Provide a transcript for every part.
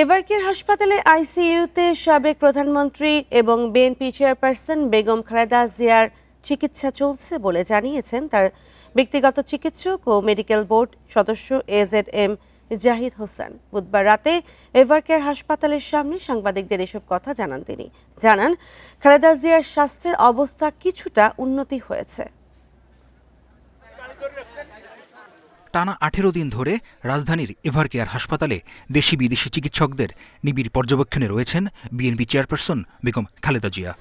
এভারকেয়ার হাসপাতালে আইসিইউতে সাবেক প্রধানমন্ত্রী এবং বিএনপি চেয়ারপারসন বেগম খালেদা জিয়ার চিকিৎসা চলছে বলে জানিয়েছেন তার ব্যক্তিগত চিকিৎসক ও মেডিকেল বোর্ড সদস্য এজেডএম জাহিদ হোসেন। বুধবার রাতে এভারকেয়ার হাসপাতালের সামনে সাংবাদিকদের এসব কথা জানান তিনি। জানান, খালেদা জিয়ার স্বাস্থ্যের অবস্থা কিছুটা উন্নতি হয়েছে। টানা 18 দিন ধরে রাজধানীর এভারকেয়ার হাসপাতালে দেশি বিদেশি চিকিৎসকদের নিবিড় পর্যবেক্ষণে রয়েছেন বিএনপি চেয়ারপারসন বেগম খালেদা জিয়া।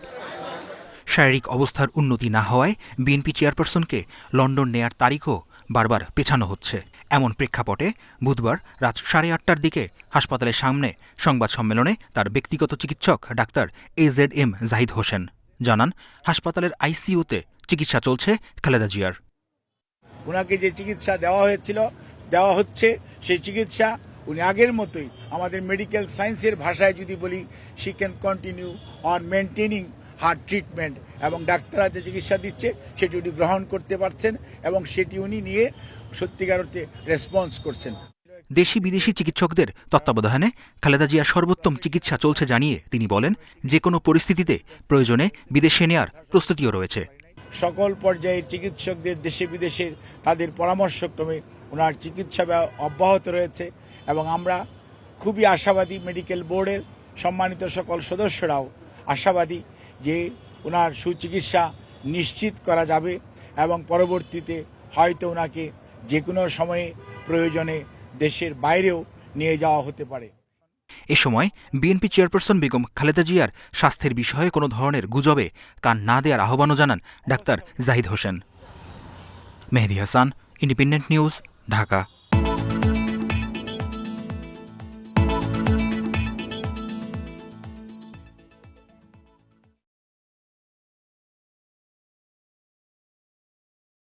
শারীরিক অবস্থার উন্নতি না হওয়ায় বিএনপি চেয়ারপারসনকে লন্ডন নেয়ার তারিখও বারবার পেছানো হচ্ছে। এমন প্রেক্ষাপটে বুধবার রাত 8:30টার দিকে হাসপাতালের সামনে সংবাদ সম্মেলনে তার ব্যক্তিগত চিকিৎসক ডাক্তার এজেডএম জাহিদ হোসেন জানান, হাসপাতালের আইসিইউতে চিকিৎসা চলছে খালেদা জিয়ার। ওনাকে যে চিকিৎসা দেওয়া হচ্ছে সেই চিকিৎসা উনি আগের মতোই, আমাদের মেডিকেল সায়েন্সের ভাষায় যদি বলি, she can continue on maintaining her treatment, এবং ডাক্তাররা যে চিকিৎসা দিচ্ছে সেটি উনি গ্রহণ করতে পারছেন এবং সেটি উনি নিয়ে সত্যিকার অর্থে রেসপন্স করছেন। দেশি বিদেশি চিকিৎসকদের তত্ত্বাবধানে খালেদা জিয়ার সর্বোত্তম চিকিৎসা চলছে জানিয়ে তিনি বলেন, যে কোনো পরিস্থিতিতে প্রয়োজনে বিদেশে নেয়ার প্রস্তুতিও রয়েছে। সকল পর্যায়ের চিকিৎসকদের দেশে বিদেশের তাদের পরামর্শক্রমে ওনার চিকিৎসা অব্যাহত রয়েছে এবং আমরা খুবই আশাবাদী, মেডিকেল বোর্ডের সম্মানিত সকল সদস্যরাও আশাবাদী যে ওনার সুচিকিৎসা নিশ্চিত করা যাবে এবং পরবর্তীতে হয়তো ওনাকে যে কোনো সময়ে প্রয়োজনে দেশের বাইরেও নিয়ে যাওয়া হতে পারে। এ সময় বিএনপি চেয়ারপারসন বেগম খালেদা জিয়ার স্বাস্থ্যের বিষয়ে কোনো ধরনের গুজবে কান না দেওয়ার আহ্বানও জানান ডাক্তার জাহিদ হোসেন। মেহেদী হাসান, ইন্ডিপেন্ডেন্ট নিউজ, ঢাকা।